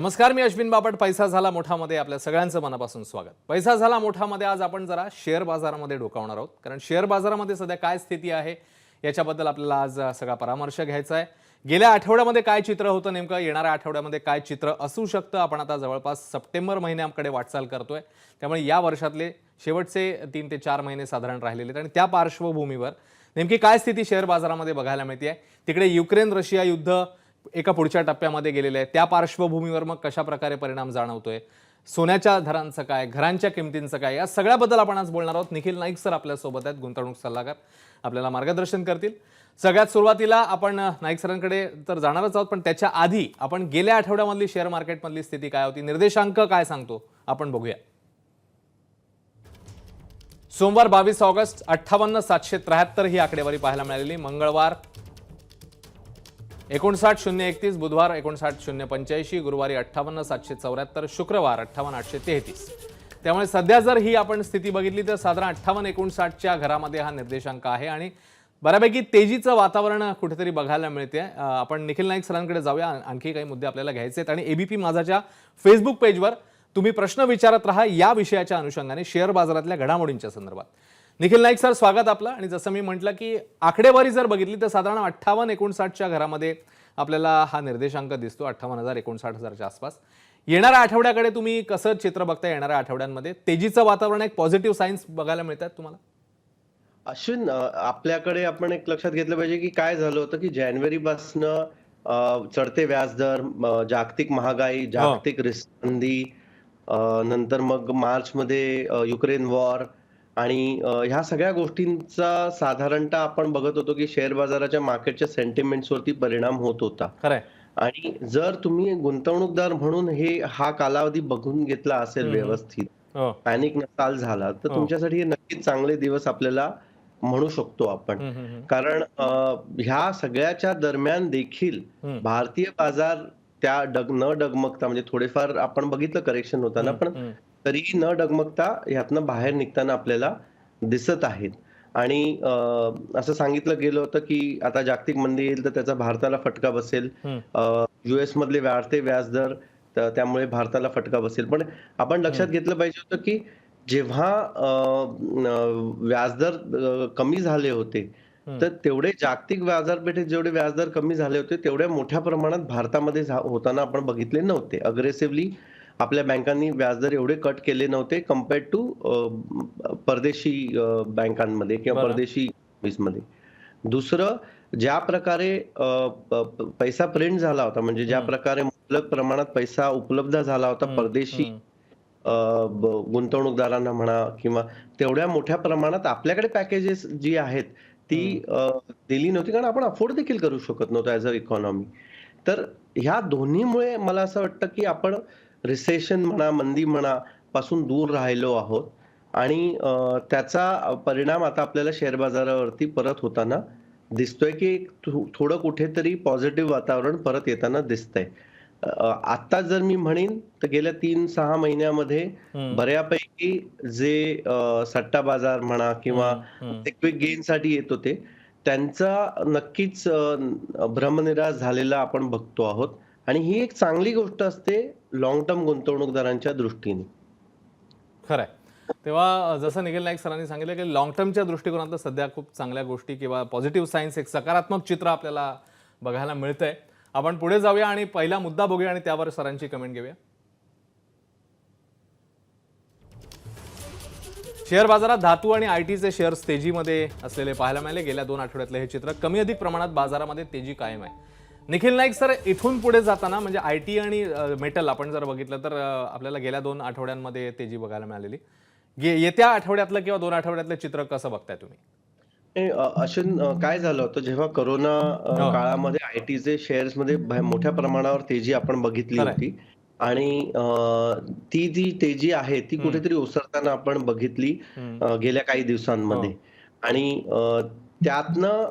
नमस्कार, मी अश्विन बापट. पैसा झाला मोठामध्ये आपल्या सगळ्यांचं मनापासून स्वागत. पैसा झाला मोठामध्ये आज आपण जरा शेअर बाजारामध्ये डोकावणार आहोत, कारण शेअर बाजारामध्ये सध्या काय स्थिती आहे याच्याबद्दल आपल्याला आज सगळा परामर्श घ्यायचा आहे. गेल्या आठवड्यामध्ये काय चित्र होतं, नेमकं येणाऱ्या आठवड्यामध्ये काय चित्र असू शकतं. आपण आता जवळपास सप्टेंबर महिन्याकडे वाटचाल करतोय, त्यामुळे या वर्षातले शेवटचे 3 ते 4 महिने साधारण राहिलेले आहेत आणि त्या पार्श्वभूमीवर नेमकी काय स्थिती शेअर बाजारामध्ये बघायला मिळते. तिकडे युक्रेन रशिया युद्ध एका पुढच्या टप्प्यामध्ये गेलेले आहे. त्या पार्श्वभूमीवर मग कशा प्रकारे परिणाम जाणवतोय, सोन्याच्या दरांचं काय, घरांच्या किमतींचं काय, या सगळ्याबद्दल आपण आज बोलणार आहोत. निखिल नाईक सर आपल्या सोबत आहेत, गुंतवणूक सल्लागार, आपल्याला मार्गदर्शन करतील. सगळ्यात सुरुवातीला आपण नाईक सरांकडे तर जाणारच आहोत, पण त्याच्या आधी आपण गेल्या आठवड्यामधली शेअर मार्केटमधली स्थिती काय होती, निर्देशांक काय सांगतो आपण बघूया. सोमवार 22 ऑगस्ट 58,773 ही आकडेवारी पाहायला मिळालेली. मंगळवार 59,031, बुधवार 59,085, गुरुवारी 58,774, शुक्रवार 58,833. त्यामुळे सध्या जर ही आपण स्थिती बघितली तर साधारण 58-59च्या घरामध्ये हा निर्देशांक आहे आणि बऱ्यापैकी तेजीचं वातावरण कुठेतरी बघायला मिळते. आपण निखिल नाईक सरांकडे जाऊया. आणखी काही मुद्दे आपल्याला घ्यायचे आहेत आणि एबीपी माझाच्या फेसबुक पेजवर तुम्ही प्रश्न विचारत राहा या विषयाच्या अनुषंगाने, शेअर बाजारातल्या घडामोडींच्या संदर्भात. निखिल नाईक सर, स्वागत आपलं. आणि जसं मी म्हटलं की आकडेवारी जर बघितली तर साधारण 58-59च्या घरामध्ये आपल्याला हा निर्देशांक दिसतो, 58,000-59,000च्या आसपास. येणाऱ्या आठवड्याकडे तुम्ही कसं चित्र बघता? येणाऱ्या आठवड्यांमध्ये तेजीचं वातावरण, एक पॉझिटिव्ह सायन्स बघायला मिळतात तुम्हाला? अश्विन, आपल्याकडे आपण एक लक्षात घेतलं पाहिजे की काय झालं होतं की जानेवारीपासनं चढते व्याजदर, जागतिक महागाई, जागतिक रिस्कमंदी, नंतर मग मार्चमध्ये युक्रेन वॉर आणि ह्या सगळ्या गोष्टींचा साधारणतः आपण बघत होतो की शेअर बाजाराच्या मार्केटच्या सेंटिमेंट्सवरती परिणाम होत होता. खरंय. आणि जर तुम्ही गुंतवणूकदार म्हणून हा कालावधी बघून घेतला असेल व्यवस्थित, हो. पॅनिक नसाल झाला, तर तुमच्यासाठी हे नक्कीच चांगले दिवस आपल्याला म्हणू शकतो आपण. कारण ह्या सगळ्याच्या दरम्यान देखील भारतीय बाजार त्या न डगमगता, म्हणजे थोडेफार आपण बघितलं करेक्शन होताना, पण तरीही न डगमगता ह्यातनं बाहेर निघताना आपल्याला दिसत आहेत. आणि असं सांगितलं गेलं होतं की आता जागतिक मंदी येईल तर त्याचा भारताला फटका बसेल, US मधले वाढते व्याजदर त्यामुळे भारताला फटका बसेल. पण आपण लक्षात घेतलं पाहिजे होतं की जेव्हा व्याजदर कमी झाले होते, तर तेवढे जागतिक बाजारपेठेत जेवढे व्याजदर कमी झाले होते तेवढ्या मोठ्या प्रमाणात भारतामध्ये होताना आपण बघितले नव्हते. अग्रेसिव्हली आपल्या बँकांनी व्याजदर एवढे कट केले नव्हते कम्पेअर्ड टू परदेशी बँकांमध्ये किंवा परदेशी मध्ये. दुसरं, ज्या प्रकारे पैसा प्रिंट झाला होता, म्हणजे ज्या प्रकारे मुबलक प्रमाणात पैसा उपलब्ध झाला होता परदेशी गुंतवणूकदारांना म्हणा, किंवा तेवढ्या मोठ्या प्रमाणात आपल्याकडे पॅकेजेस जी आहेत ती दिली नव्हती, कारण आपण अफोर्ड देखील करू शकत नव्हतो ऍज अ इकॉनॉमी. तर ह्या दोन्हीमुळे मला असं वाटतं की आपण रिसेशन म्हणा, मंदी म्हणा पासून दूर राहिलो आहोत आणि त्याचा परिणाम आता आपल्याला शेअर बाजारावरती परत होताना दिसतोय की थोडं कुठेतरी पॉझिटिव्ह वातावरण परत येताना दिसतंय. आता जर मी म्हणेन तर गेल्या 3-6 महिन्यामध्ये बऱ्यापैकी जे सट्टा बाजार म्हणा किंवा क्विक गेन साठी येत होते त्यांचा नक्कीच भ्रमनिरास झालेला आपण बघतो आहोत. आणि ही एक चांगली गोष्ट असते लॉंग टर्म गुंतवणूकदारांच्या दृष्टीने. खरंय. तेव्हा जसं निखिल नाईक सरांनी सांगितलं की लॉंग टर्मच्या दृष्टिकोनातून सध्या खूप चांगल्या गोष्टी किंवा पॉझिटिव्ह सायन्स, एक सकारात्मक चित्र आपल्याला बघायला मिळतंय. आपण पुढे जाऊया आणि पहिला मुद्दा बघूया आणि त्यावर सरांची कमेंट घेऊया. शेअर बाजारात धातू आणि आयटीचे शेअर्स तेजीमध्ये असलेले पाहायला मिळाले. गेल्या 2 आठवड्यातले हे चित्र. कमी अधिक प्रमाणात बाजारामध्ये तेजी कायम आहे. निखिल नाईक सर, इथून पुढे जाताना म्हणजे आयटी आणि मेटल आपण जर बघितलं तर आपल्याला गेल्या 2 आठवड्यांमध्ये तेजी बघायला मिळालेली. येत्या आठवड्यातलं किंवा 2 आठवड्यातलं चित्र कसं बघताय तुम्ही? अश्विन, काय झालं होतं जेव्हा कोरोना काळामध्ये आयटीचे शेअर्स मध्ये मोठ्या प्रमाणावर तेजी आपण बघितली होती आणि ती जी तेजी आहे ती कुठेतरी ओसरताना आपण बघितली गेल्या काही दिवसांमध्ये. आणि त्यातनं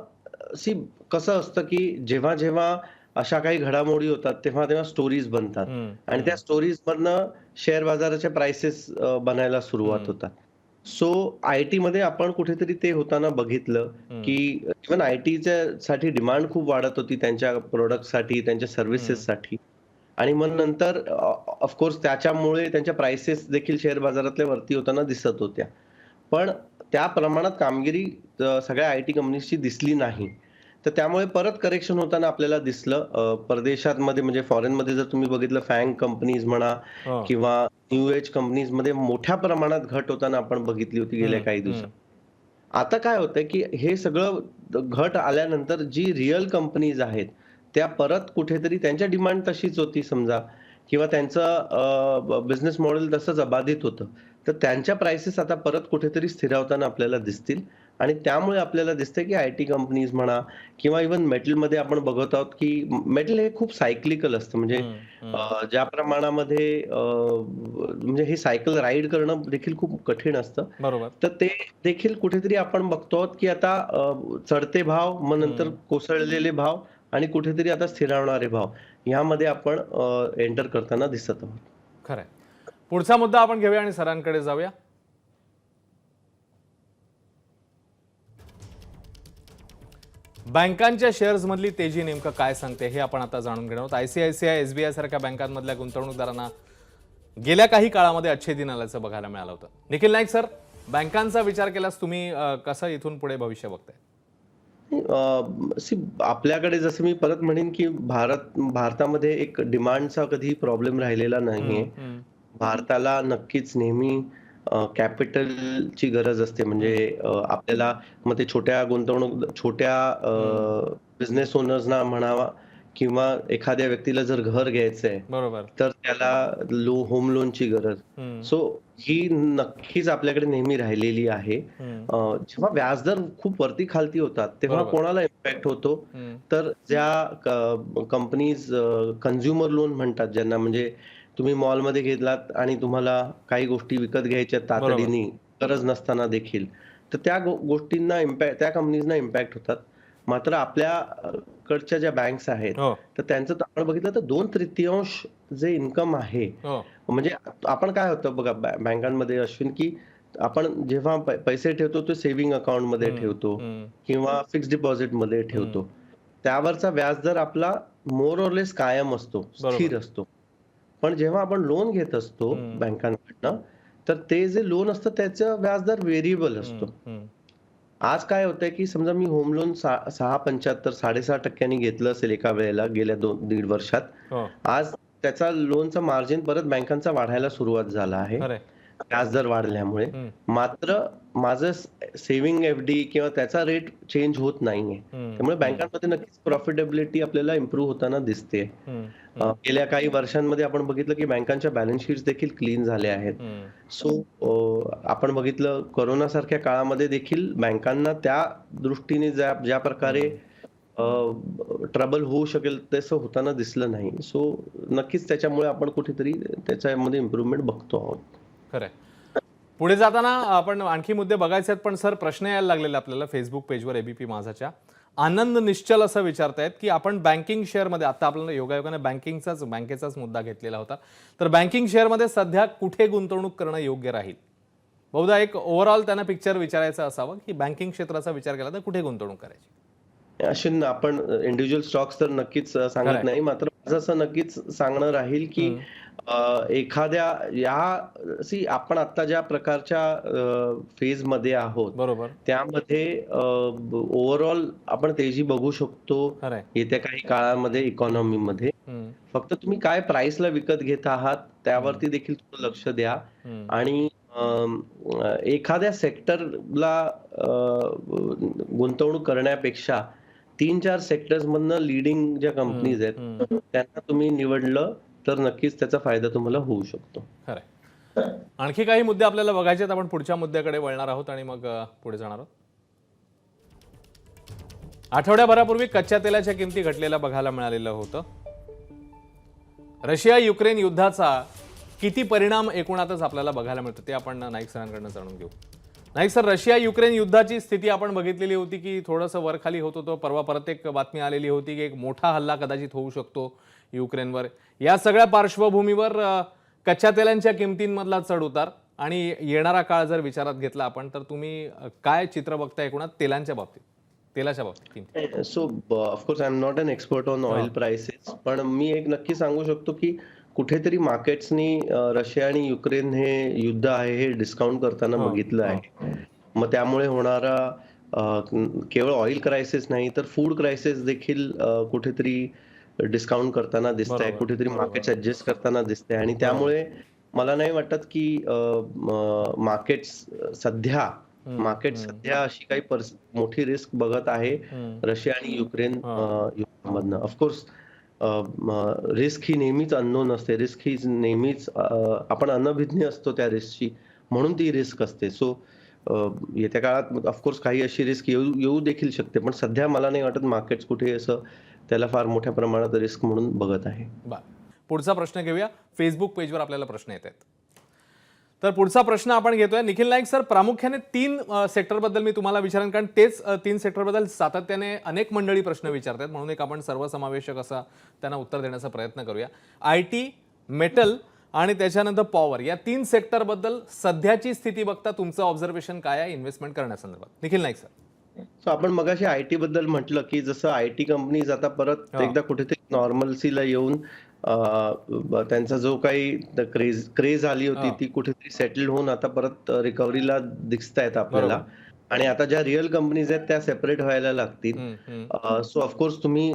कसं असतं की जेव्हा जेव्हा अशा काही घडामोडी होतात तेव्हा तेव्हा स्टोरीज बनतात आणि त्या स्टोरीज मधनं शेअर बाजाराच्या प्राइसेस बनायला सुरुवात होतात. सो आयटी मध्ये आपण कुठेतरी ते होताना बघितलं की इव्हन आयटीच्या साठी डिमांड खूप वाढत होती त्यांच्या प्रोडक्टसाठी, त्यांच्या सर्व्हिसेससाठी. आणि मग नंतर ऑफकोर्स त्याच्यामुळे त्यांच्या प्राइसेस देखील शेअर बाजारातल्या वरती होताना दिसत होत्या. पण त्या प्रमाणात कामगिरी सगळ्या आय-टी कंपनीजची दिसली नाही. तर त्यामुळे परत करेक्शन होताना आपल्याला दिसलं. परदेशांमध्ये म्हणजे फॉरेनमध्ये जर तुम्ही बघितलं फॅंग कंपनीज म्हणा हो. किंवा न्यू एज कंपनीजमध्ये मोठ्या प्रमाणात घट होताना आपण बघितली होती गेल्या हं, काही हं. दिवसात. आता काय होतंय, की हे सगळं घट आल्यानंतर जी रिअल कंपनीज आहेत, त्या परत कुठेतरी त्यांच्या डिमांड तशीच होती समजा किंवा त्यांचं बिझनेस मॉडेल तसंच अबाधित होतं. तर त्यांच्या प्राइसेस आता परत कुठेतरी स्थिरावताना आपल्याला दिसतील आणि त्यामुळे आपल्याला दिसतंय, की आय-टी कंपनीज म्हणा किंवा इव्हन मेटलमध्ये आपण बघत आहोत, की मेटल हे खूप सायक्लिकल असतं. म्हणजे हं, हं. ज्या प्रमाणामध्ये म्हणजे हे सायकल राईड करणं देखील खूप कठीण असतं. बरोबर. तर ते देखील कुठेतरी आपण बघतो आहोत, की आता चढते भाव, मग नंतर हं. कोसळलेले भाव आणि कुठेतरी आता स्थिरावणारे भाव ह्यामध्ये आपण एंटर करताना दिसत आहोत. खरंय. पुढचा मुद्दा आपण घेऊया आणि सरांकडे जाऊया. बँकांच्या शेअर्समधली तेजी नेमकं काय सांगते हे आपण आता जाणून घेणार आहोत. आयसीआयसीआय, एसबीआय सारख्या बँकांमधल्या गुंतवणूकदारांना गेल्या काही काळामध्ये अच्छे दिन आल्याचं बघायला मिळालं होतं. निखिल नाईक सर, बँकांचा विचार केल्यास तुम्ही कसं इथून पुढे भविष्य बघताय? आपल्याकडे जसं मी परत म्हणेन, की भारतामध्ये एक डिमांडचा कधीही प्रॉब्लेम राहिलेला नाहीये. हं, हं, भारताला नक्कीच नेहमी कॅपिटलची गरज असते. म्हणजे हं, आपल्याला मग ते छोट्या हं. बिझनेस ओनर्सना म्हणावा किंवा एखाद्या व्यक्तीला जर घर घ्यायचंय, बरोबर. तर त्याला होम लोनची गरज. हं, सो ही नक्कीच आपल्याकडे नेहमी राहिलेली आहे. हं. जेव्हा व्याजदर खूप वरती खालती होतात, तेव्हा बरोबर. कोणाला इम्पॅक्ट होतो? हं. तर ज्या कंपनीज कन्झ्युमर लोन म्हणतात ज्यांना म्हणजे तुम्ही मॉलमध्ये गेलात आणि तुम्हाला काही गोष्टी विकत घ्यायच्या बरोबर. तातडीने, गरज नसताना देखील, तर त्या गोष्टींना त्या कंपनीजना इम्पॅक्ट होतात. मात्र आपल्या कडच्या ज्या बँक्स आहेत, हो, तर त्यांचं तर आपण बघितलं तर 2/3 जे इन्कम आहे, हो. म्हणजे आपण काय होतं बघा बँकांमध्ये अश्विन, की आपण जेव्हा पैसे ठेवतो ते सेव्हिंग अकाउंटमध्ये हं, ठेवतो हं, किंवा फिक्स्ड डिपॉझिटमध्ये हं. ठेवतो. त्यावरचा व्याजदर आपला मोर ऑर लेस कायम असतो, बरोबर. स्थिर असतो. पण जेव्हा आपण लोन घेत असतो हं, बँकांकडनं, तर ते जे लोन असतं त्याचं व्याजदर व्हेरिएबल हं, असतो. हं. आज काय होतंय, की समजा मी होम लोन 6.75 6.5% घेतलं असेल एका वेळेला गेल्या 2-1.5 वर्षात. हो, आज त्याचा लोनचा मार्जिन परत बँकांचा वाढायला सुरुवात झाला आहे. खरंय. व्याजदर वाढल्यामुळे. हं, मात्र माझं सेव्हिंग एफ-डी किंवा त्याचा रेट चेंज होत नाहीये. हं, त्यामुळे हं, बँकांमध्ये नक्कीच प्रॉफिटेबिलिटी आपल्याला इम्प्रूव्ह होताना दिसते. हं, हं, गेल्या काही वर्षांमध्ये आपण बघितलं, की बँकांच्या बॅलन्स शीट्स देखील क्लीन झाल्या आहेत. हं. सो आपण बघितलं कोरोनासारख्या काळामध्ये देखील बँकांना त्या दृष्टीने ज्या ज्या प्रकारे हं. ट्रबल होऊ शकेल तसं होताना दिसलं नाही. सो नक्कीच त्याच्यामुळे आपण कुठेतरी त्याच्यामध्ये इम्प्रूव्हमेंट बघतो आहोत. खरंय. पुढे जाताना आपण आणखी मुद्दे बघायचे आहेत, पण सर प्रश्न यायला लागलेला आपल्याला फेसबुक पेजवर एबीपी माझाच्या. आनंद निश्चल असं विचारतायत, की आपण बँकिंग शेअरमध्ये आता आपल्याला योगायोगाने बँकेचाच मुद्दा घेतलेला होता. तर बँकिंग शेअरमध्ये सध्या कुठे गुंतवणूक करणं योग्य राहील? बहुधा एक ओव्हरऑल त्यांना पिक्चर विचारायचं असावं, की बँकिंग क्षेत्राचा विचार केला तर कुठे गुंतवणूक करायची? अश्विन आपण इंडिव्हिज्युअल स्टॉक्स तर नक्कीच सांगत खरंय. नाही. मात्र माझं असं नक्कीच सांगणं राहील, की हं, एखाद्या आपण आता ज्या प्रकारच्या फेजमध्ये आहोत, बरोबर. त्यामध्ये ओव्हरऑल आपण तेजी बघू शकतो खरंय. येत्या काही काळामध्ये इकॉनॉमीमध्ये. हं, फक्त तुम्ही काय प्राइसला विकत घेत आहात, हं, त्यावरती देखील थोडं लक्ष द्या हं, आणि एखाद्या सेक्टरला गुंतवणूक करण्यापेक्षा 3-4 सेक्टर्समधनं लीडिंग ज्या हं, कंपनीज आहेत, हं. त्यांना तुम्ही निवडलं, तर नक्कीच त्याचा फायदा तुम्हाला होऊ शकतो. खरंय. आणखी काही मुद्दे आपल्याला बघायचे आहेत. आपण पुढच्या मुद्द्याकडे वळणार आहोत आणि मग पुढे जाणार आहोत. आठवड्याभरापूर्वी कच्च्या तेलाच्या किमती घटलेल्या बघायला मिळालेलं होतं. रशिया युक्रेन युद्धाचा किती परिणाम एकूणातच आपल्याला बघायला मिळतो ते आपण नाईक सरांकडनं जाणून घेऊ. नाईक सर, रशिया युक्रेन युद्धाची स्थिती आपण बघितलेली होती, की थोडंसं वरखाली होत होतं. परवा परत एक बातमी आलेली होती, की एक मोठा हल्ला कदाचित होऊ शकतो युक्रेनवर. या सगळ्या पार्श्वभूमीवर कच्च्या तेलांच्या किमतींमधला चढ उतार आणि येणारा काळ जर विचारात घेतला आपण, तर तुम्ही काय चित्र बघताय एकूणात तेलांच्या बाबतीत? तेलाच्या बाबतीत किमती? So of course I am not an expert on हां. ऑइल प्राइसेस, पण मी एक नक्की सांगू शकतो की कुठेतरी मार्केट्सनी रशिया आणि युक्रेन हे युद्ध आहे हे डिस्काउंट करताना हां, बघितलं हां. आहे. मग त्यामुळे होणारा केवळ ऑइल क्रायसिस नाही तर फूड क्रायसिस देखील कुठेतरी डिस्काउंट करताना दिसतंय, बरोबर, कुठेतरी बरोबर, मार्केट्स ॲडजस्ट करताना दिसतंय आणि बरोबर. त्यामुळे मला नाही वाटत की मार्केट्स सध्या हं, मार्केट हं, सध्या अशी काही मोठी रिस्क बघत आहे हं. रशिया आणि युक्रेन हां. युद्धामधनं. ऑफकोर्स रिस्क ही नेहमीच अननोन असते. रिस्क ही नेहमीच आपण अनभिज्ञ असतो त्या रिस्कची. म्हणून ती रिस्क असते. सो येत्या काळात ऑफकोर्स काही अशी रिस्क येऊ येऊ देखील शकते. पण सध्या मला नाही वाटत मार्केट्स कुठे असं त्याला फार मोठ्या प्रमाणात रिस्क म्हणून बघत आहे. बरं. पुढचा प्रश्न घेऊया. फेसबुक पेजवर आपल्याला प्रश्न येत आहेत. तर पुढचा प्रश्न आपण घेतोय. निखिल नाईक सर, प्रामुख्याने 3 सेक्टरबद्दल मी तुम्हाला विचारेन, कारण तेच 3 सेक्टरबद्दल सातत्याने अनेक मंडळी प्रश्न विचारतात. म्हणून एक आपण सर्वसमावेशक असा त्यांना उत्तर देण्याचा प्रयत्न करूया. आयटी, मेटल आणि त्याच्यानंतर पॉवर या 3 सेक्टरबद्दल सध्याची स्थिती बघता तुमचं ऑब्झर्वेशन काय आहे इन्व्हेस्टमेंट करण्यासंदर्भात? निखिल नाईक सर. सो आपण मगाशी आयटी बद्दल म्हटलं, की जसं आयटी कंपनीज आता परत हां. एकदा कुठेतरी नॉर्मल्सीला येऊन त्यांचा जो काही क्रेज आली होती हां. ती कुठेतरी सेटल्ड होऊन आता परत रिकव्हरीला दिसतायत आपल्याला. बरोबर. आणि आता ज्या रिअल कंपनीज आहेत त्या सेपरेट व्हायला लागतील. हं, हं. सो ऑफकोर्स तुम्ही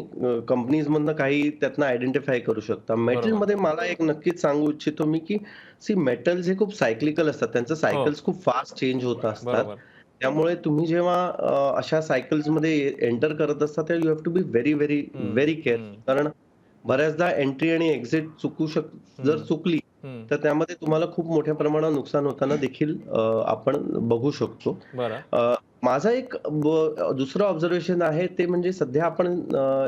कंपनीजमधनं काही त्यातनं आयडेंटिफाय करू शकता. बरोबर. मेटलमध्ये मला एक नक्कीच सांगू इच्छितो मी, की मेटल्स हे खूप सायक्लिकल असतात. त्यांचं हो. सायकल्स खूप फास्ट चेंज होत असतात. बरोबर. त्यामुळे तुम्ही जेव्हा अशा सायकल्समध्ये एंटर करत असता तेव्हा you have to be very, very, hmm, very hmm, careful. कारण बऱ्याचदा एंट्री आणि एक्झिट जर हं, चुकली, हं. तर त्यामध्ये तुम्हाला खूप मोठ्या प्रमाणावर नुकसान होताना देखील आपण बघू शकतो. बरं. माझा एक दुसरं ऑब्झर्वेशन आहे ते म्हणजे सध्या आपण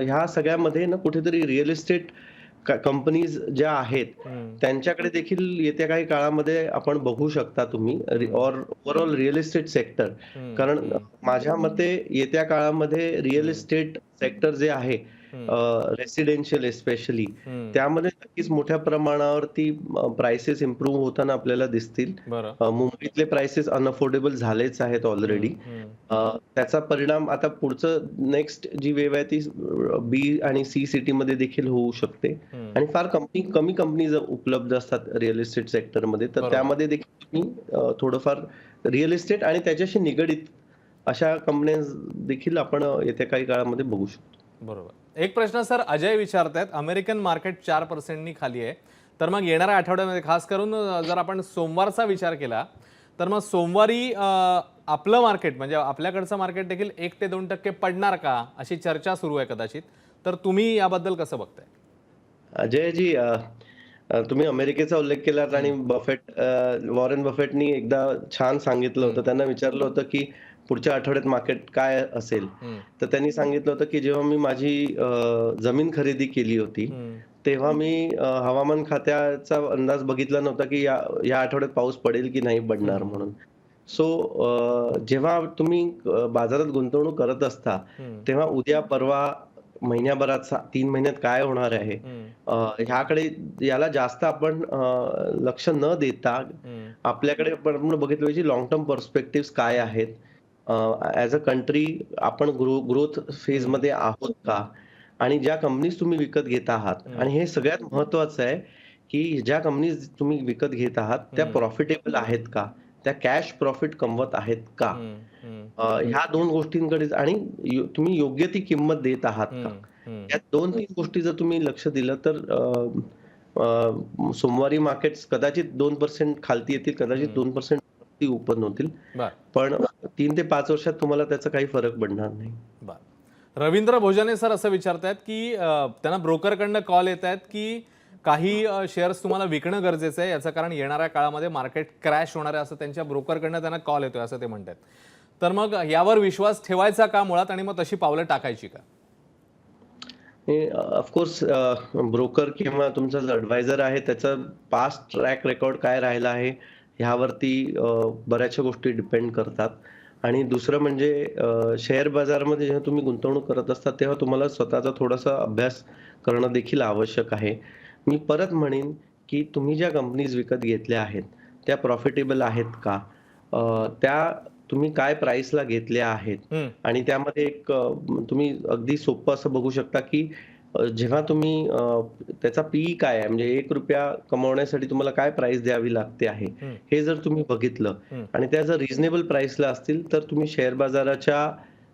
ह्या सगळ्यामध्ये ना कुठेतरी रिअल इस्टेट कंपनीज ज्या आहेत, हं, त्यांच्याकडे देखील येत्या काही काळामध्ये आपण बघू शकता तुम्ही हं, ओव्हरऑल रिअल इस्टेट सेक्टर. हं, कारण हं, माझ्या मते येत्या काळामध्ये रिअल हं, इस्टेट सेक्टर जे आहे हं, रेसिडेन्शियल एस्पेशली हं. त्यामध्ये नक्कीच मोठ्या प्रमाणावरती प्राइसेस इम्प्रूव्ह होताना आपल्याला दिसतील. बरं. मुंबईतले प्राइसेस अनअफोर्डेबल झालेच आहेत ऑलरेडी. हं, हं. त्याचा परिणाम आता पुढचं नेक्स्ट जी वेव्ह आहे ती बी आणि सी सिटीमध्ये देखील होऊ शकते. हं. आणि फार कमी कंपनीज उपलब्ध असतात रिअल इस्टेट सेक्टरमध्ये. तर बरोबर. त्यामध्ये देखील तुम्ही थोडंफार रिअल इस्टेट आणि त्याच्याशी निगडीत अशा कंपन्या देखील आपण येत्या काही काळामध्ये बघू शकतो. बरोबर. एक प्रश्न सर अजय विचारतायत, अमेरिकन मार्केट 4% नी खाली आहे. तर मग येणाऱ्या आठवड्यामध्ये खास करून जर आपण सोमवारचा विचार केला, तर मग सोमवारी आपलं मार्केट म्हणजे आपल्याकडचं मार्केट देखील 1 ते 2% पडणार का? अशी चर्चा सुरू आहे कदाचित. तर तुम्ही याबद्दल कसं बघताय? अजयजी, तुम्ही अमेरिकेचा उल्लेख केलात आणि हं, वॉरेन बफेटनी एकदा छान सांगितलं हं, होतं. त्यांना विचारलं होतं, की पुढच्या आठवड्यात मार्केट काय असेल? हं, तर त्यांनी सांगितलं होतं, की जेव्हा मी माझी जमीन खरेदी केली होती, हं, तेव्हा मी हवामान खात्याचा अंदाज बघितला नव्हता, की या आठवड्यात पाऊस पडेल की नाही पडणार हं, म्हणून. सो जेव्हा तुम्ही बाजारात गुंतवणूक करत असता, हं, तेव्हा उद्या, परवा, महिन्याभरात 3 महिन्यात काय होणार आहे? हं, ह्याकडे याला जास्त आपण लक्ष न देता हं, आपल्याकडे आपण बघितलं पाहिजे लाँग टर्म पर्स्पेक्टिव्हज काय आहेत? ॲज अ कंट्री आपण ग्रोथ हं, फेजमध्ये आहोत का? आणि ज्या कंपनीज तुम्ही विकत घेत आहात हं, आणि हे सगळ्यात महत्त्वाचं आहे, की ज्या कंपनीज तुम्ही विकत घेत आहात त्या हं, प्रॉफिटेबल आहेत का? त्या कॅश प्रॉफिट कमवत आहेत का? हं, हं, ह्या 2 गोष्टींकडेच आणि तुम्ही योग्य ती किंमत देत आहात का? हं, हं. या 2-3 गोष्टी जर तुम्ही लक्ष दिलं तर सोमवारी मार्केट्स कदाचित 2% खालती येतील, कदाचित हं. 2% वरती ओपन होतील. बरं, पण 3 ते 5 वर्षात तुम्हाला त्याचा काही फरक पडणार नाही. बरं. रवींद्र भोजने सर असं विचारतायत, की त्यांना ब्रोकरकडनं कॉल येतायत, की काही शेअर्स तुम्हाला विकणं गरजेचं आहे. याचं कारण येणाऱ्या काळामध्ये मार्केट क्रॅश होणार आहे असं त्यांच्या ब्रोकरकडनं त्यांना कॉल येतोय असं ते म्हणतायत. तर मग यावर विश्वास ठेवायचा का मुळात आणि मग तशी पावलं टाकायची का? ऑफकोर्स ब्रोकर किंवा तुमचा जो ॲडवायझर आहे त्याचा पास्ट ट्रॅक रेकॉर्ड काय राहिला आहे ह्यावरती बऱ्याचशा गोष्टी डिपेंड करतात. आणि दुसरं म्हणजे शेअर बाजारामध्ये जेव्हा तुम्ही गुंतवणूक करत असता तेव्हा तुम्हाला स्वतःचा थोडासा अभ्यास करणं देखील आवश्यक आहे. मी परत म्हणेन, की तुम्ही ज्या कंपनीज विकत घेतल्या आहेत, त्या प्रॉफिटेबल आहेत का? त्या तुम्ही काय प्राइसला घेतल्या आहेत हम्म, आणि त्यामध्ये एक तुम्ही अगदी सोपं असं बघू शकता की जेव्हा तुम्ही त्याचा पीई काय आहे म्हणजे ₹1 कमवण्यासाठी तुम्हाला काय प्राइस द्यावी लागते आहे, हम्म, हे जर तुम्ही बघितलं हम्म. आणि त्या जर रिझनेबल प्राइसला असतील, तर तुम्ही शेअर बाजाराच्या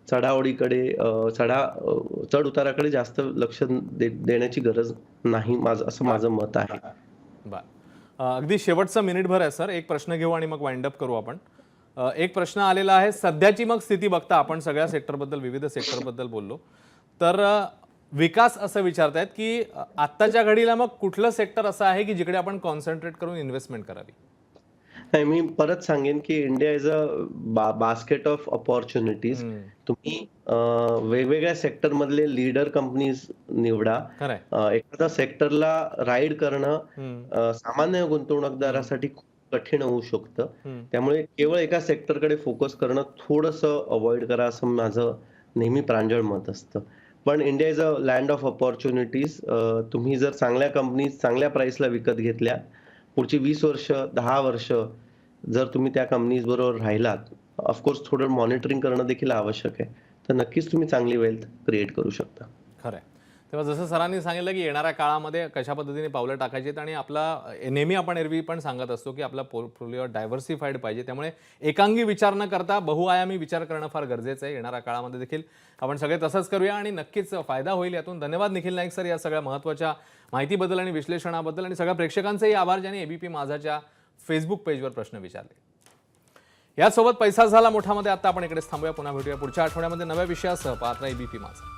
चढाओढीकडे चढ उताराकडे जास्त लक्ष देण्याची गरज नाही, असं माझं मत आहे. बर अगदी शेवटचा मिनिटभर आहे सर, एक प्रश्न घेऊ आणि मग वाइंड अप करू आपण. एक प्रश्न आलेला आहे, सध्याची मग स्थिती बघता आपण सगळ्या सेक्टरबद्दल विविध सेक्टरबद्दल बोललो, तर विकास असं विचारतायत की आत्ताच्या घडीला मग कुठलं सेक्टर असं आहे की जिकडे आपण कॉन्सन्ट्रेट करून इन्व्हेस्टमेंट करावी? नाही, मी परत सांगेन की India is a basket of opportunities. हम्म, तुम्ही वेगवेगळ्या सेक्टर मधले लीडर कंपनीज निवडा. खरंय. एखाद्या सेक्टरला राईड करणं हम्म, सामान्य गुंतवणूकदारासाठी खूप कठीण होऊ शकतं. हम्म. त्यामुळे केवळ एका सेक्टरकडे फोकस करणं थोडंसं अव्हॉइड करा, असं माझं नेहमी प्रांजळ मत असतं. पण India is a land of opportunities. तुम्ही जर चांगल्या कंपनीज चांगल्या प्राइसला विकत घेतल्या, पुढची 20 वर्ष, 10 वर्ष जर तुम्ही त्या कंपनीज बरोबर राहिलात, ऑफकोर्स थोडं मॉनिटरिंग करणं देखील आवश्यक आहे. तर नक्कीच तुम्ही चांगली वेल्थ क्रिएट करू शकता. खरंय. तेव्हा जसं सरांनी सांगितलं की येणाऱ्या काळामध्ये कशा पद्धतीने पावलं टाकायची आहेत आणि आपला नेहमी आपण एरवी पण सांगत असतो की आपला पोर्टफोलिओ डायव्हर्सिफाईड पाहिजे, त्यामुळे एकांगी विचार न करता बहुआयामी विचार करणं फार गरजेचं आहे. येणाऱ्या काळामध्ये देखील आपण सगळे तसंच करूया आणि नक्कीच फायदा होईल यातून. धन्यवाद निखिल नाईक सर या सगळ्या महत्त्वाच्या माहितीबद्दल आणि विश्लेषणाबद्दल, आणि सगळ्या प्रेक्षकांचेही आभार ज्यांनी एबीपी माझाच्या फेसबुक पेजवर प्रश्न विचारले. यासोबत पैसा झाला मोठामध्ये आता आपण इकडेच थांबूया. पुन्हा भेटूया पुढच्या आठवड्यामध्ये नव्या विषयासह. पाहत राहा एबीपी माझा.